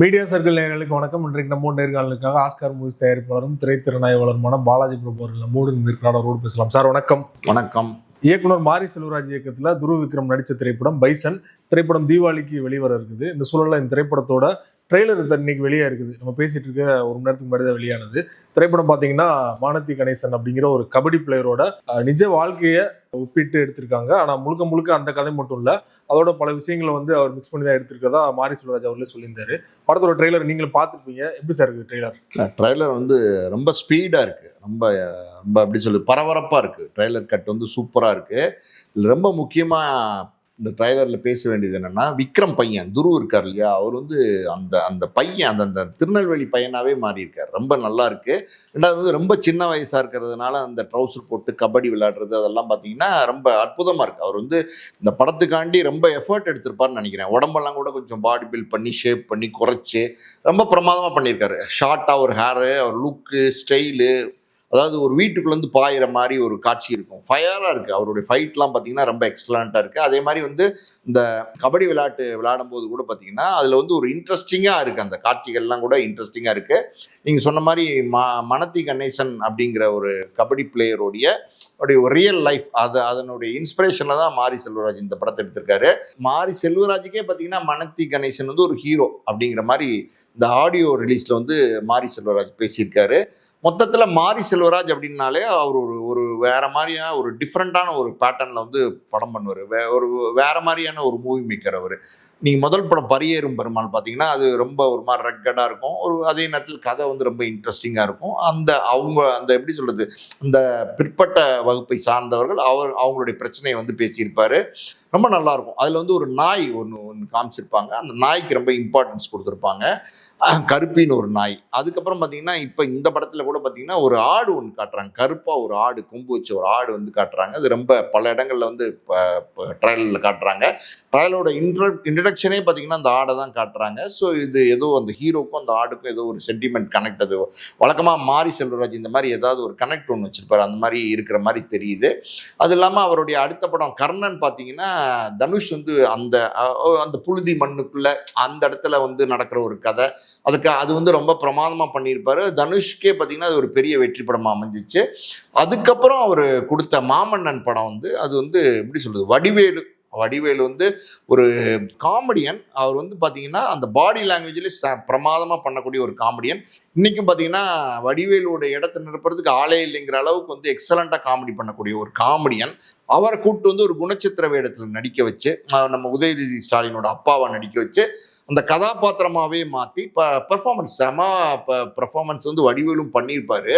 Media circle நேயர்களுக்கு வணக்கம். இன்றைக்கு நம்ம நேர்காணலுக்காக ஆஸ்கார் மூவிஸ் தயாரிப்பாளரும் திரைத்திறனாய்வாளருமான பாலாஜி பிரபு அவர்கள் நம்மோடு இருக்கிறாரோடு பேசலாம். சார் வணக்கம். வணக்கம். இயக்குனர் மாரி செல்வராஜ் இயக்கத்துல துருவ் விக்ரம் நடிச்ச திரைப்படம் பைசன் திரைப்படம் தீபாவளிக்கு வெளிவர இருக்குது. இந்த சூழல்ல இந்த திரைப்படத்தோட ட்ரெய்லர் இன்னைக்கு வெளியே இருக்குது. நம்ம பேசிட்டு இருக்க ஒரு மணி நேரத்துக்கு முன்னாடி தான் வெளியானது. திரைப்படம் பாத்தீங்கன்னா மானதி கணேசன் அப்படிங்கிற ஒரு கபடி பிளேயரோட நிஜ வாழ்க்கையை ஒப்பிட்டு எடுத்திருக்காங்க. ஆனா முழுக்க முழுக்க அந்த கதை மட்டும் இல்ல, அதோட பல விஷயங்களை அவர் மிக்ஸ் பண்ணி தான் எடுத்திருக்கதா மாரி செல்வராஜ் அவர்களே சொல்லியிருந்தாரு. படத்தோட ட்ரெய்லர் நீங்களும் பார்த்துருப்பீங்க. எப்படி சார் இருக்குது ட்ரெய்லர்? ட்ரெய்லர் ரொம்ப ஸ்பீடா இருக்கு, ரொம்ப ரொம்ப எப்படி சொல்லுது, பரபரப்பா இருக்கு. ட்ரெய்லர் கட் சூப்பரா இருக்கு. ரொம்ப முக்கியமா இந்த ட்ரைலரில் பேச வேண்டியது என்னென்னா, விக்ரம் பையன் துருவ் இருக்கார் இல்லையா, அவர் அந்த அந்த பையன் அந்த திருநெல்வேலி பையனாகவே மாறியிருக்கார். ரொம்ப நல்லா இருக்குது. ரெண்டாவது ரொம்ப சின்ன வயசாக இருக்கிறதுனால அந்த ட்ரௌசர் போட்டு கபடி விளையாடுறது அதெல்லாம் பார்த்தீங்கன்னா ரொம்ப அற்புதமாக இருக்குது. அவர் இந்த படத்துக்காண்டி ரொம்ப எஃபர்ட் எடுத்திருப்பார்னு நினைக்கிறேன். உடம்பெல்லாம் கூட கொஞ்சம் பாடி பில்ட் பண்ணி ஷேப் பண்ணி குறைச்சி ரொம்ப பிரமாதமாக பண்ணியிருக்காரு. ஷார்ட்டாக ஒரு ஹேரு, அவர் லுக்கு, ஸ்டைலு, அதாவது ஒரு வீட்டுக்குள்ளேருந்து பாயிற மாதிரி ஒரு காட்சி இருக்கும். ஃபயராக இருக்குது. அவருடைய ஃபைட்லாம் பார்த்தீங்கன்னா ரொம்ப எக்ஸலண்ட்டாக இருக்குது. அதே மாதிரி இந்த கபடி விளையாடும் போது கூட பார்த்தீங்கன்னா அதில் ஒரு இன்ட்ரெஸ்டிங்காக இருக்குது. அந்த காட்சிகள்லாம் கூட இன்ட்ரெஸ்டிங்காக இருக்குது. நீங்கள் சொன்ன மாதிரி மனதி கணேசன் அப்படிங்கிற ஒரு கபடி பிளேயருடைய ஒரு ரியல் லைஃப், அதனுடைய இன்ஸ்பிரேஷனில் தான் மாரி செல்வராஜ் இந்த படத்தை எடுத்திருக்காரு. மாரி செல்வராஜுக்கே பார்த்தீங்கன்னா மனதி கணேசன் ஒரு ஹீரோ அப்படிங்கிற மாதிரி இந்த ஆடியோ ரிலீஸில் மாரி செல்வராஜ் பேசியிருக்காரு. மொத்தத்தில் மாரி செல்வராஜ் அப்படின்னாலே அவர் ஒரு வேற மாதிரியான ஒரு டிஃப்ரெண்ட்டான ஒரு பேட்டர்னில் படம் பண்ணுவார். ஒரு வேற மாதிரியான ஒரு மூவி மேக்கர் அவர். நீங்கள் முதல் படம் பரியேறும் பெருமாள் பார்த்தீங்கன்னா அது ரொம்ப ஒரு மாதிரி ரெக்கடாக இருக்கும். அதே நேரத்தில் கதை ரொம்ப இன்ட்ரெஸ்டிங்காக இருக்கும். அந்த எப்படி சொல்கிறது, அந்த பிற்பட்ட வகுப்பை சார்ந்தவர்கள் அவங்களுடைய பிரச்சனையை பேசியிருப்பார். ரொம்ப நல்லாயிருக்கும். அதில் ஒரு நாய் ஒன்று காமிச்சிருப்பாங்க. அந்த நாய்க்கு ரொம்ப இம்பார்ட்டன்ஸ் கொடுத்துருப்பாங்க. கருப்பின்னு ஒரு நாய். அதுக்கப்புறம் பார்த்தீங்கன்னா இப்போ இந்த படத்தில் கூட பார்த்தீங்கன்னா ஒரு ஆடு ஒன்று காட்டுறாங்க. கருப்பாக ஒரு ஆடு, கொம்பு வச்ச ஒரு ஆடு காட்டுறாங்க. அது ரொம்ப பல இடங்களில் ட்ரைலரில் காட்டுறாங்க. ட்ரைலரோட இன்ட்ரடக்ஷனே பார்த்தீங்கன்னா அந்த ஆடை தான் காட்டுறாங்க. ஸோ இது ஏதோ அந்த ஹீரோக்கும் அந்த ஆடுக்கும் ஏதோ ஒரு சென்டிமெண்ட் கனெக்ட். அது வழக்கமாக மாரி செல்வராஜ் இந்த மாதிரி ஏதாவது ஒரு கனெக்ட் ஒன்று வச்சிருப்பார். அந்த மாதிரி இருக்கிற மாதிரி தெரியுது. அது இல்லாமல் அவருடைய அடுத்த படம் கர்ணன் பார்த்தீங்கன்னா தனுஷ் அந்த அந்த புழுதி மண்ணுக்குள்ள அந்த இடத்துல நடக்கிற ஒரு கதை. அது ரொம்ப பிரமாதமாக பண்ணியிருப்பாரு. தனுஷ்கே பார்த்தீங்கன்னா அது ஒரு பெரிய வெற்றி படமாக அமைஞ்சிச்சு. அதுக்கப்புறம் அவர் கொடுத்த மாமன்னன் படம் அது எப்படி சொல்கிறது, வடிவேலு ஒரு காமெடியன். அவர் பார்த்தீங்கன்னா அந்த பாடி லாங்குவேஜ்லேயே பிரமாதமாக பண்ணக்கூடிய ஒரு காமெடியன். இன்றைக்கும் பார்த்தீங்கன்னா வடிவேலோட இடத்தை நிரப்புறதுக்கு ஆளே இல்லைங்கிற அளவுக்கு எக்ஸலண்ட்டாக காமெடி பண்ணக்கூடிய ஒரு காமெடியன். அவரை கூப்பிட்டு ஒரு குணச்சித்திர வேடத்தில் நடிக்க வச்சு, நம்ம உதயநிதி ஸ்டாலினோட அப்பாவை நடிக்க வச்சு அந்த கதாபாத்திரமாகவே மாற்றி பெர்ஃபார்மன்ஸ் வடிவேலும் பண்ணியிருப்பார்.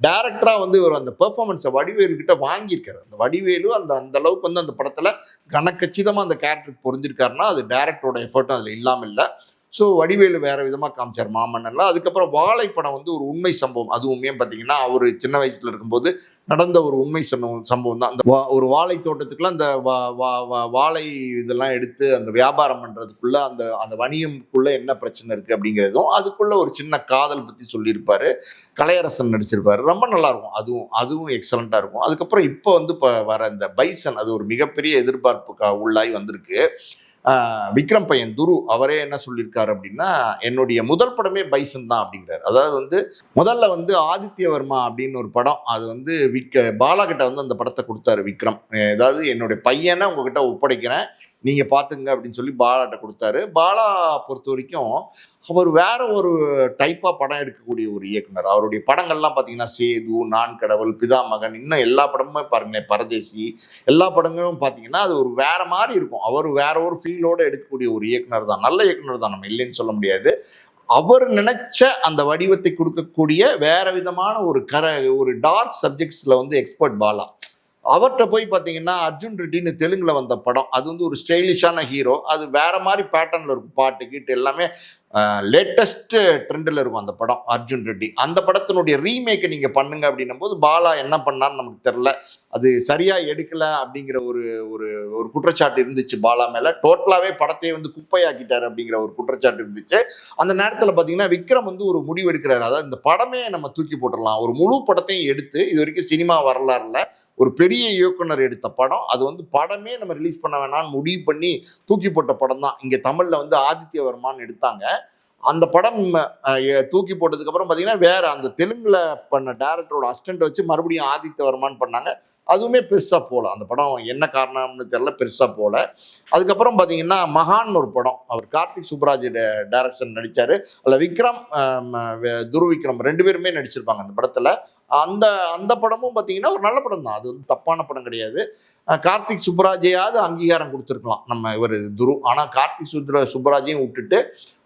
டைரக்டராக இவர் அந்த பெர்ஃபார்மன்ஸை வடிவேலுக்கிட்ட வாங்கியிருக்காரு. அந்த வடிவேலு அந்த அளவுக்கு அந்த படத்தில் கனக்கச்சிதமாக அந்த கேரக்டருக்கு பொருந்திருக்காருன்னா அது டைரக்டரோட எஃபர்ட்டும் அதில் இல்லாமல் இல்லை. ஸோ வடிவேலு வேறு விதமாக காமிச்சார் மாமன்னன்லாம். அதுக்கப்புறம் வாழைப்படம் ஒரு உண்மை சம்பவம். அதுவுமே பார்த்தீங்கன்னா அவர் சின்ன வயசில் இருக்கும்போது நடந்த ஒரு உண்மை சம்பவம் தான். அந்த ஒரு வாழை தோட்டத்துக்குள்ள அந்த வாழை இதெல்லாம் எடுத்து அந்த வியாபாரம் பண்ணுறதுக்குள்ள அந்த வணிகம்குள்ள என்ன பிரச்சனை இருக்குது அப்படிங்கிறதும், அதுக்குள்ள ஒரு சின்ன காதல் பற்றி சொல்லியிருப்பாரு. கலையரசன் நடிச்சிருப்பாரு. ரொம்ப நல்லா இருக்கும். அதுவும் எக்ஸலண்ட்டாக இருக்கும். அதுக்கப்புறம் இப்போ வர இந்த பைசன் அது ஒரு மிகப்பெரிய எதிர்பார்ப்பு உள்ளாய் வந்திருக்கு. விக்ரம் பையன் துருவ் அவரே என்ன சொல்லியிருக்காரு அப்படின்னா, என்னுடைய முதல் படமே பைசன் தான் அப்படிங்கிறாரு. அதாவது முதல்ல ஆதித்யவர்மா அப்படின்னு ஒரு படம், அது பாலா கிட்ட அந்த படத்தை கொடுத்தாரு விக்ரம். அதாவது என்னுடைய பையனை உங்ககிட்ட ஒப்படைக்கிறேன், நீங்கள் பார்த்துங்க அப்படின்னு சொல்லி பாலாட்ட கொடுத்தாரு. பாலா பொறுத்த வரைக்கும் அவர் வேற ஒரு டைப்பாக படம் எடுக்கக்கூடிய ஒரு இயக்குனர். அவருடைய படங்கள்லாம் பார்த்தீங்கன்னா சேது, நான் கடவுள், பிதா மகன், இன்னும் எல்லா படமுமே பாருங்களேன், பரதேசி, எல்லா படங்களும் பார்த்தீங்கன்னா அது ஒரு வேற மாதிரி இருக்கும். அவர் வேற ஒரு ஃபீலோடு எடுக்கக்கூடிய ஒரு இயக்குனர் தான். நல்ல இயக்குனர் தான், நம்ம இல்லைன்னு சொல்ல முடியாது. அவர் நினைச்ச அந்த வடிவத்தை கொடுக்கக்கூடிய வேற விதமான ஒரு டார்க் சப்ஜெக்ட்ஸில் எக்ஸ்பர்ட் பாலா. அவர்கிட்ட போய் பார்த்தீங்கன்னா அர்ஜுன் ரெட்டின்னு தெலுங்குல வந்த படம், அது ஒரு ஸ்டைலிஷான ஹீரோ. அது வேற மாதிரி பேட்டர்னில் இருக்கும். பாட்டு கீட்டு எல்லாமே லேட்டஸ்ட் ட்ரெண்டில் இருக்கும் அந்த படம் அர்ஜுன் ரெட்டி. அந்த படத்தினுடைய ரீமேக்கை நீங்கள் பண்ணுங்க அப்படின்னும் போது பாலா என்ன பண்ணான்னு நமக்கு தெரில. அது சரியாக எடுக்கலை அப்படிங்கிற ஒரு ஒரு குற்றச்சாட்டு இருந்துச்சு பாலா மேலே. டோட்டலாகவே படத்தையே குப்பையாக்கிட்டார் அப்படிங்கிற ஒரு குற்றச்சாட்டு இருந்துச்சு. அந்த நேரத்தில் பார்த்தீங்கன்னா விக்ரம் ஒரு முடிவு எடுக்கிறாரு. அதாவது இந்த படமே நம்ம தூக்கி போட்டுடலாம், ஒரு முழு படத்தையும் எடுத்து, இது வரைக்கும் சினிமா வரலாறுல ஒரு பெரிய இயக்குனர் எடுத்த படம், அது படமே நம்ம ரிலீஸ் பண்ண வேணாம்னு முடிவு பண்ணி தூக்கி போட்ட படம் தான். இங்கே தமிழில் ஆதித்யவர்மான்னு எடுத்தாங்க. அந்த படம் தூக்கி போட்டதுக்கு அப்புறம் பார்த்தீங்கன்னா வேற அந்த தெலுங்குல பண்ண டேரக்டரோட அசிஸ்டன்ட் வச்சு மறுபடியும் ஆதித்ய வர்மான்னு பண்ணாங்க. அதுவுமே பெருசா போல. அந்த படம் என்ன காரணம்னு தெரியல, பெருசா போல. அதுக்கப்புறம் பார்த்தீங்கன்னா மகான் ஒரு படம், அவர் கார்த்திக் சுப்ராஜ் டைரக்ஷன் நடிச்சாரு. அதில் விக்ரம் துருவ் விக்ரம் 2 பேருமே நடிச்சிருப்பாங்க அந்த படத்துல. அந்த அந்த படமும் பார்த்தீங்கன்னா ஒரு நல்ல படம் தான், அது வந்து தப்பான படம் கிடையாது. கார்த்திக் சுப்ராஜையாவது அங்கீகாரம் கொடுத்துருக்கலாம் நம்ம இவர் துரு. ஆனால் கார்த்திக் சுப்ராஜையும் விட்டுட்டு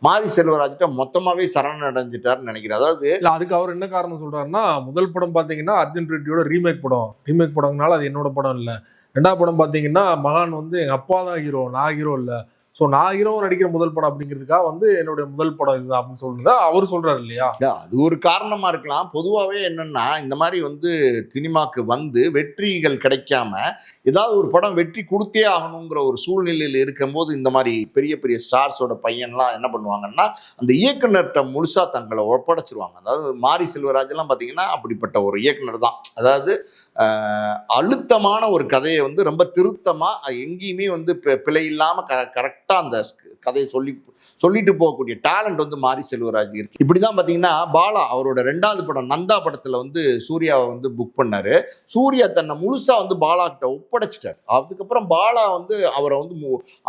மாரி செல்வராஜ்கிட்ட மொத்தமாகவே சரணடைஞ்சிட்டாருன்னு நினைக்கிறேன். அதாவது இல்ல அதுக்கு அவர் என்ன காரணம் சொல்றாருன்னா, முதல் படம் பாத்தீங்கன்னா அர்ஜுன் ரெட்டியோட ரீமேக் படம்னால அது என்னோட படம் இல்ல. 2வது படம் பாத்தீங்கன்னா மகான் வந்து எங்க அப்பா தான் ஹீரோ, நான் ஹீரோ இல்ல. ஸோ நான் ஹீரோ நடிக்கிற முதல் படம் அப்படிங்கிறதுக்காக வந்து என்னுடைய முதல் படம் இதுதான் அப்படின்னு சொல்றதா அவர் சொல்றாரு இல்லையா? அது ஒரு காரணமா இருக்கலாம். பொதுவாகவே என்னன்னா இந்த மாதிரி வந்து சினிமாக்கு வந்து வெற்றிகள் கிடைக்காம ஏதாவது ஒரு படம் வெற்றி கொடுத்தே ஆகணுங்கிற ஒரு சூழ்நிலையில் இருக்கும்போது இந்த மாதிரி பெரிய பெரிய ஸ்டார்ஸோட பையன்லாம் என்ன பண்ணுவாங்கன்னா அந்த இயக்குனர்கிட்ட முழுசா தங்களை ஒப்படைச்சிருவாங்க. அதாவது மாரி செல்வராஜ்லாம் பார்த்தீங்கன்னா அப்படிப்பட்ட ஒரு இயக்குனர் தான். அதாவது அழுத்தமான ஒரு கதையை வந்து ரொம்ப திருத்தமா எங்கேயுமே வந்து பிழை இல்லாம கரெக்டா அந்த கதையை சொல்லிட்டு போகக்கூடிய டேலண்ட் வந்து மாரி செல்வராஜ் இருக்கு. இப்படிதான் பாத்தீங்கன்னா பாலா அவரோட 2வது படம் நந்தா படத்துல வந்து சூர்யாவை வந்து புக் பண்ணாரு. சூர்யா தன்னை முழுசா வந்து பாலா கிட்ட ஒப்படைச்சிட்டார். அதுக்கப்புறம் பாலா வந்து அவரை வந்து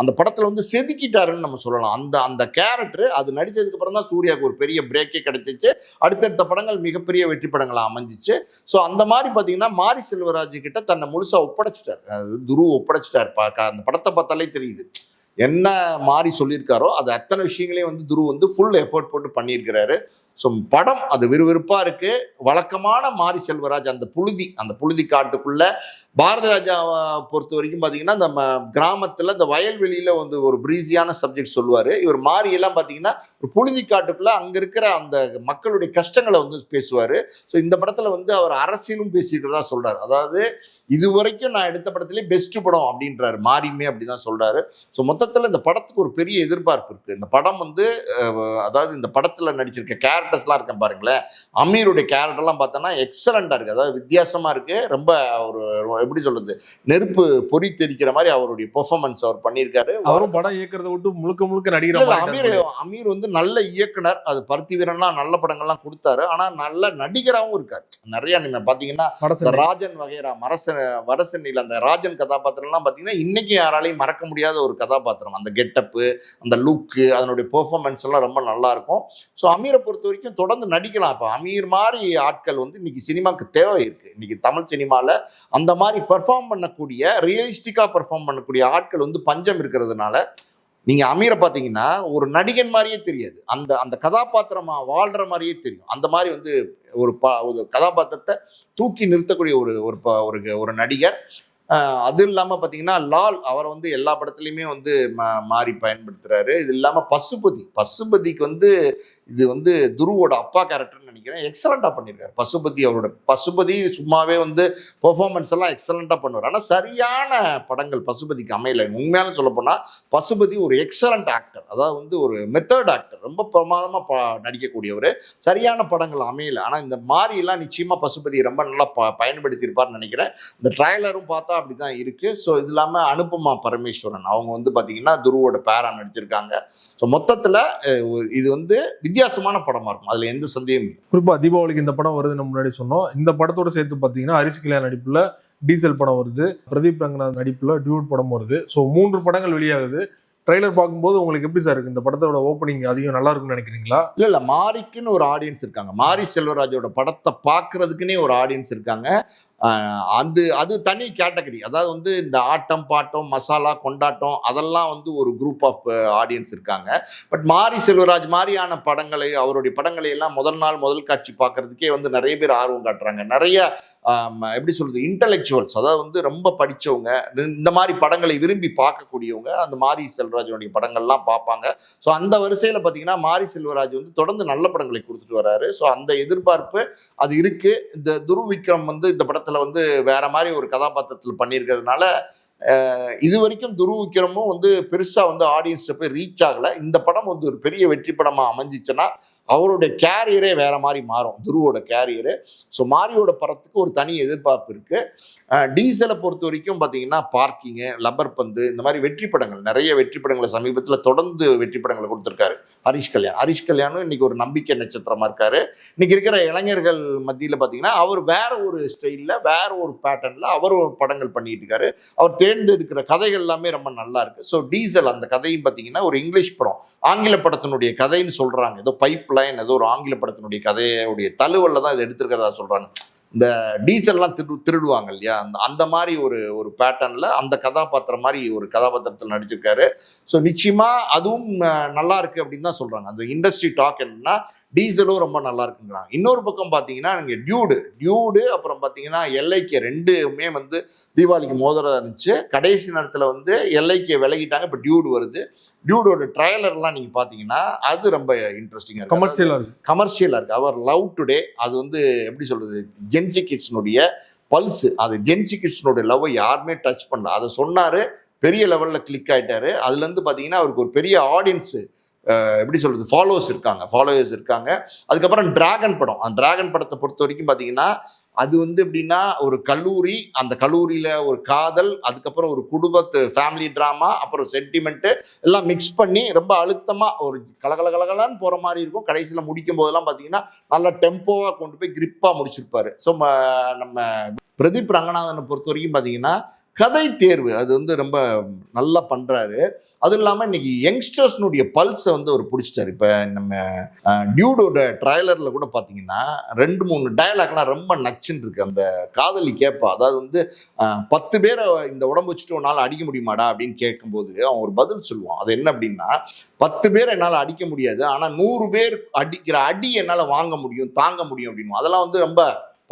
அந்த படத்துல வந்து செதுக்கிட்டாருன்னு நம்ம சொல்லலாம். அந்த அந்த கேரக்டர் அது நடிச்சதுக்கு அப்புறம் தான் சூர்யாவுக்கு ஒரு பெரிய பிரேக்கே கிடைச்சிச்சு. அடுத்தடுத்த படங்கள் மிகப்பெரிய வெற்றி படங்களா அமைஞ்சிச்சு. ஸோ அந்த மாதிரி பாத்தீங்கன்னா மாரி செல்வராஜ் கிட்ட தன்னை முழுசா ஒப்படைச்சிட்டார். துரு ஒப்படைச்சிட்டார். அந்த படத்தை பார்த்தாலே தெரியுது என்ன மாறி சொல்லியிருக்காரோ அது அத்தனை விஷயங்களையும் வந்து துரு வந்து ஃபுல் எஃபர்ட் போட்டு பண்ணியிருக்கிறாரு. ஸோ படம் அது விறுவிறுப்பா இருக்கு. வழக்கமான மாரி செல்வராஜ் அந்த புழுதி காட்டுக்குள்ள பாரதி ராஜாவை பொறுத்த வரைக்கும் பார்த்தீங்கன்னா நம்ம கிராமத்தில் இந்த வயல்வெளியில் வந்து ஒரு பிரீஸியான சப்ஜெக்ட் சொல்லுவார். இவர் மாரியெல்லாம் பார்த்தீங்கன்னா ஒரு புழுதி காட்டுக்குள்ள அங்கே இருக்கிற அந்த மக்களுடைய கஷ்டங்களை வந்து பேசுவார். ஸோ இந்த படத்தில் வந்து அவர் அரசியலும் பேசியிருக்கிறதா சொல்றாரு. அதாவது இது வரைக்கும் நான் எடுத்த படத்திலே பெஸ்ட் படம் அப்படின்றாரு. மாரியுமே அப்படிதான் சொல்றாரு. ஸோ மொத்தத்தில் இந்த படத்துக்கு ஒரு பெரிய எதிர்பார்ப்பு இருக்கு. இந்த படம் வந்து அதாவது இந்த படத்தில் நடிச்சிருக்க கேரக்டர்ஸ்லாம் இருக்கேன் பாருங்களேன். அமீருடைய கேரக்டர்லாம் பார்த்தோன்னா எக்ஸலண்டா இருக்கு. அதாவது வித்தியாசமா இருக்கு. ரொம்ப ஒரு எப்படி சொல்றது நெருப்பு பொறி தெரிக்கிற மாதிரி அவருடைய பெர்ஃபார்மன்ஸ் அவர் பண்ணியிருக்காரு. அவரும் படம் இயக்கிறத விட்டு முழுக்க நடிகர் அமீர் வந்து நல்ல இயக்குனர். அது பருத்தி வீரன்லாம் நல்ல படங்கள்லாம் கொடுத்தாரு. ஆனா நல்ல நடிகராகவும் இருக்காரு. நிறைய நீங்க பாத்தீங்கன்னா ராஜன் வகைரா வடசென்னையில் அந்த ராஜன் கதாபாத்திரம்லாம் பார்த்தீங்கன்னா இன்னைக்கு யாராலையும் மறக்க முடியாத ஒரு கதாபாத்திரம். அந்த கெட்டப்பு, அந்த லுக்கு, அதனுடைய பெர்ஃபார்மன்ஸ் எல்லாம் ரொம்ப நல்லா இருக்கும். ஸோ அமீரை பொறுத்த வரைக்கும் தொடர்ந்து நடிக்கலாம். இப்போ அமீர் மாதிரி ஆட்கள் வந்து இன்னைக்கு சினிமாவுக்கு தேவை இருக்கு. இன்னைக்கு தமிழ் சினிமாவில் அந்த மாதிரி பெர்ஃபார்ம் பண்ணக்கூடிய ரியலிஸ்டிக்காக பெர்ஃபார்ம் பண்ணக்கூடிய ஆட்கள் வந்து பஞ்சம் இருக்கிறதுனால நீங்க அமீரை பார்த்தீங்கன்னா ஒரு நடிகன் மாதிரியே தெரியாது. அந்த அந்த கதாபாத்திரமா வாழ்ற மாதிரியே தெரியும். அந்த மாதிரி வந்து ஒரு கதாபாத்திரத்தை தூக்கி நிறுத்தக்கூடிய ஒரு நடிகர். அது இல்லாமல் பார்த்தீங்கன்னா லால் அவரை வந்து எல்லா படத்துலையுமே வந்து மாறி பயன்படுத்துறாரு. இது இல்லாமல் பசுபதிக்கு வந்து இது வந்து துருவோட அப்பா கேரக்டர்னு நினைக்கிறேன். எக்ஸலண்டா பண்ணியிருக்காரு பசுபதி சும்மாவே வந்து பெர்ஃபார்மன்ஸ் எல்லாம் எக்ஸலண்டா பண்ணுவார். ஆனால் சரியான படங்கள் பசுபதிக்கு அமையலை. உண்மையான சொல்ல போனால் பசுபதி ஒரு எக்ஸலண்ட் ஆக்டர். அதாவது வந்து ஒரு மெத்தட் ஆக்டர். ரொம்ப பிரமாதமாக நடிக்கக்கூடியவர். சரியான படங்கள் அமையலை. ஆனால் இந்த மாரியெல்லாம் நிச்சயமா பசுபதி ரொம்ப நல்லா பயன்படுத்தியிருப்பார்னு நினைக்கிறேன். இந்த ட்ரைலரும் பார்த்தா அப்படிதான் இருக்கு. ஸோ இது இல்லாமல் அனுபமா பரமேஸ்வரன் அவங்க வந்து பார்த்தீங்கன்னா துருவோட பேரா நடிச்சிருக்காங்க. ஸோ மொத்தத்தில் இது வந்து வித்தியாசமான படமா இருக்கும். அதுல எந்த சந்தேகம் இல்லை. குறிப்பா தீபாவளிக்கு இந்த படம் வருது நம்ம முன்னாடி சொன்னோம். இந்த படத்தோட சேர்த்து பார்த்தீங்கன்னா ஹரிஷ் கல்யாண் நடிப்புல டீசல் படம் வருது, பிரதீப் ரங்கநாத் நடிப்புல டியூட் படம் வருது. ஸோ 3 படங்கள் வெளியாகுது. ட்ரெய்லர் பார்க்கும்போது உங்களுக்கு எப்படி சார் இருக்கு? இந்த படத்தோட ஓப்பனிங் அதிகம் நல்லா இருக்கும்னு நினைக்கிறீங்களா? இல்ல மாரிக்குன்னு ஒரு ஆடியன்ஸ் இருக்காங்க. மாரி செல்வராஜோட படத்தை பார்க்கறதுக்குன்னே ஒரு ஆடியன்ஸ் இருக்காங்க. அது தனி கேட்டகரி. அதாவது வந்து இந்த ஆட்டம் பாட்டம் மசாலா கொண்டாட்டம் அதெல்லாம் வந்து ஒரு குரூப் ஆஃப் ஆடியன்ஸ் இருக்காங்க. பட் மாரி செல்வராஜ் மாதிரியான படங்களை அவருடைய படங்களை எல்லாம் முதல் காட்சி பார்க்கறதுக்கே வந்து நிறைய பேர் ஆர்வம் காட்டுறாங்க. நிறைய எப்படி சொல்றது இன்டலெக்சுவல்ஸ், அதாவது வந்து ரொம்ப படித்தவங்க இந்த மாதிரி படங்களை விரும்பி பார்க்கக்கூடியவங்க அந்த மாரி செல்வராஜனுடைய படங்கள்லாம் பார்ப்பாங்க. ஸோ அந்த வரிசையில் பார்த்தீங்கன்னா மாரி செல்வராஜ் வந்து தொடர்ந்து நல்ல படங்களை கொடுத்துட்டு வர்றாரு. ஸோ அந்த எதிர்பார்ப்பு அது இருக்கு. இந்த துருவ் விக்ரம் வந்து இந்த படத்தில் வந்து வேற மாதிரி ஒரு கதாபாத்திரத்தில் பண்ணியிருக்கிறதுனால இது வரைக்கும் துருவ் விக்ரமும் வந்து பெருசாக வந்து ஆடியன்ஸை போய் ரீச் ஆகலை. இந்த படம் வந்து ஒரு பெரிய வெற்றி படமாக அமைஞ்சிச்சுன்னா அவருடைய கேரியரே வேற மாதிரி மாறும், துருவோட கேரியரு. ஸோ மாரியோட படத்துக்கு ஒரு தனி எதிர்பார்ப்பு இருக்கு. டீசலை பொறுத்த வரைக்கும் பார்த்தீங்கன்னா பார்க்கிங்கு, லப்பர் பந்து, இந்த மாதிரி வெற்றி படங்கள், நிறைய வெற்றி படங்களை சமீபத்தில் தொடர்ந்து வெற்றி படங்களை கொடுத்துருக்காரு ஹரிஷ் கல்யாணும் இன்னைக்கு ஒரு நம்பிக்கை நட்சத்திரமா இருக்காரு. இன்னைக்கு இருக்கிற இளைஞர்கள் மத்தியில் பார்த்தீங்கன்னா அவர் வேற ஒரு ஸ்டைலில் வேற ஒரு பேட்டர்னில் அவர் ஒரு படங்கள் பண்ணிட்டு இருக்காரு. அவர் தேர்ந்தெடுக்கிற கதைகள் எல்லாமே ரொம்ப நல்லா இருக்கு. ஸோ டீசல் அந்த கதையும் பார்த்தீங்கன்னா ஒரு இங்கிலீஷ் படம், ஆங்கில படத்தினுடைய கதைன்னு சொல்றாங்க. ஏதோ பைப் லைன், ஏதோ ஒரு ஆங்கில படத்தினுடைய கதையுடைய தழுவல்ல தான் இதை எடுத்திருக்கிறதா சொல்றாங்க. இந்த டீசல்லாம் திருடுவாங்க இல்லையா, அந்த மாதிரி ஒரு பேட்டர்னில் அந்த கதாபாத்திரம் மாதிரி ஒரு கதாபாத்திரத்தில் நடிச்சிருக்காரு. ஸோ நிச்சயமா அதுவும் நல்லா இருக்கு அப்படின்னு தான் சொல்றாங்க. அந்த இண்டஸ்ட்ரி டாக் என்னன்னா டீசலும் ரொம்ப நல்லா இருக்குங்கிறாங்க. இன்னொரு பக்கம் பார்த்தீங்கன்னா நீங்க டியூடு அப்புறம் பார்த்தீங்கன்னா எல்ஐகே ரெண்டுமே வந்து தீபாவளிக்கு மோதிரம் இருந்துச்சு. கடைசி நேரத்தில் வந்து எல்ஐகே விலகிட்டாங்க. இப்போ டியூடு வருது. டியூடோட ட்ரைலர்லாம் நீங்க பார்த்தீங்கன்னா அது ரொம்ப இன்ட்ரெஸ்டிங்காக இருக்கு, கமர்ஷியலாக இருக்கு. அவர் லவ் டுடே அது வந்து எப்படி சொல்றது, ஜென்சி கிட்ஸ்னுடைய பல்ஸ். அது ஜென்சி கிட்ஸ்னுடைய லவ்வை யாருமே டச் பண்ணல. அதை சொன்னாரு, பெரிய லெவலில் கிளிக் ஆயிட்டாரு. அதுலேருந்து பார்த்தீங்கன்னா அவருக்கு ஒரு பெரிய ஆடியன்ஸு எப்படி சொல்றது, ஃபாலோவர்ஸ் இருக்காங்க. அதுக்கப்புறம் டிராகன் படம், அந்த டிராகன் படத்தை பொறுத்த வரைக்கும் பார்த்தீங்கன்னா அது வந்து எப்படின்னா ஒரு கல்லூரி, அந்த கல்லூரியில் ஒரு காதல், அதுக்கப்புறம் ஒரு குடும்பத்து ஃபேமிலி ட்ராமா, அப்புறம் சென்டிமெண்ட்டு எல்லாம் மிக்ஸ் பண்ணி ரொம்ப அழுத்தமாக ஒரு கலகலன்னு போகிற மாதிரி இருக்கும். கடைசியில் முடிக்கும் போதெல்லாம் பார்த்தீங்கன்னா நல்லா டெம்போவாக கொண்டு போய் கிரிப்பாக முடிச்சிருப்பாரு. ஸோ நம்ம பிரதீப் ரங்கநாதனை பொறுத்த வரைக்கும் பார்த்தீங்கன்னா கதை தேர்வு அது வந்து ரொம்ப நல்லா பண்ணுறாரு. அதுவும் இல்லாமல் இன்னைக்கு யங்ஸ்டர்ஸ்னுடைய பல்ஸை வந்து அவர் பிடிச்சிட்டாரு. இப்போ நம்ம டியூடோட ட்ரைலரில் கூட பார்த்தீங்கன்னா 2-3 டயலாக்லாம் ரொம்ப நச்சுன்னு இருக்கு. அந்த காதலி கேட்பா, அதாவது வந்து 10 பேரை இந்த உடம்பு வச்சுட்டு உன்னால் அடிக்க முடியுமாடா அப்படின்னு கேட்கும்போது அவன் ஒரு பதில் சொல்லுவான். அது என்ன அப்படின்னா, 10 பேர் என்னால் அடிக்க முடியாது, ஆனால் 100 பேர் அடிக்கிற அடி என்னால் வாங்க முடியும், தாங்க முடியும் அப்படின்னு. அதெல்லாம் வந்து ரொம்ப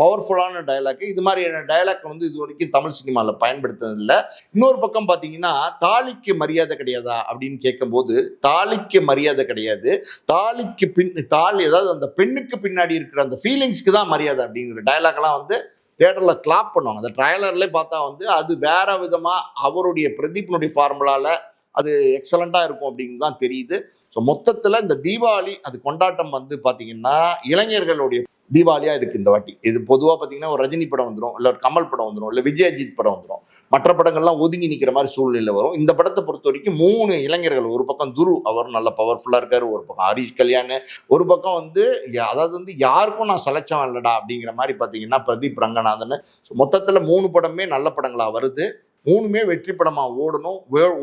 பவர்ஃபுல்லான டயலாக். இது மாதிரியான டயலாக் வந்து இது வரைக்கும் தமிழ் சினிமாவில் பயன்படுத்துறதில்லை. இன்னொரு பக்கம் பார்த்தீங்கன்னா தாலிக்கு மரியாதை கிடையாதா அப்படின்னு கேட்கும்போது தாலிக்கு மரியாதை கிடையாது, தாலி அதாவது அந்த பெண்ணுக்கு பின்னாடி இருக்கிற அந்த ஃபீலிங்ஸ்க்கு தான் மரியாதை அப்படிங்கிற டயலாக்லாம் வந்து தேட்டரில் கிளாப் பண்ணுவாங்க. அந்த ட்ரைலர்லேயே பார்த்தா வந்து அது வேற விதமாக அவருடைய பிரதீப்னுடைய ஃபார்முலாவில் அது எக்ஸலண்ட்டாக இருக்கும் அப்படிங்கிறது தான் தெரியுது. ஸோ மொத்தத்தில் இந்த தீபாவளி அது கொண்டாட்டம் வந்து பார்த்தீங்கன்னா இளைஞர்களுடைய தீபாவளியாக இருக்குது இந்த வாட்டி. இது பொதுவாக பார்த்தீங்கன்னா ஒரு ரஜினி படம் வந்துடும், இல்லை ஒரு கமல் படம் வந்துடும், இல்லை விஜய் அஜித் படம் வந்துடும். மற்ற படங்கள்லாம் ஒதுங்கி நிற்கிற மாதிரி சூழ்நிலை வரும். இந்த படத்தை பொறுத்த வரைக்கும் 3 இளைஞர்கள், ஒரு பக்கம் துரு அவர் நல்ல பவர்ஃபுல்லாக இருக்காரு, ஒரு பக்கம் ஹரிஷ் கல்யாண், ஒரு பக்கம் வந்து அதாவது வந்து யாருக்கும் நான் சலைச்சவன் இல்லடா அப்படிங்கிற மாதிரி பார்த்தீங்கன்னா பிரதீப் ரங்கநாதன். ஸோ மொத்தத்தில் 3 படமே நல்ல படங்களாக வருது. 3மே வெற்றி படமாக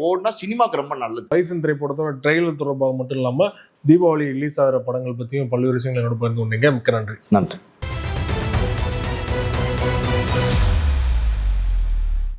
ஓடுனா சினிமாவுக்கு ரொம்ப நல்லது. பைசன் திரைப்படத்தோட ட்ரெயிலர் தொடர்பாக மட்டும் இல்லாமல் தீபாவளி ரிலீஸ் ஆகிற படங்கள் பற்றியும் பல்வேறு விஷயங்கள் என்னோட பகிர்ந்து கொண்டீங்க. மிக்க நன்றி.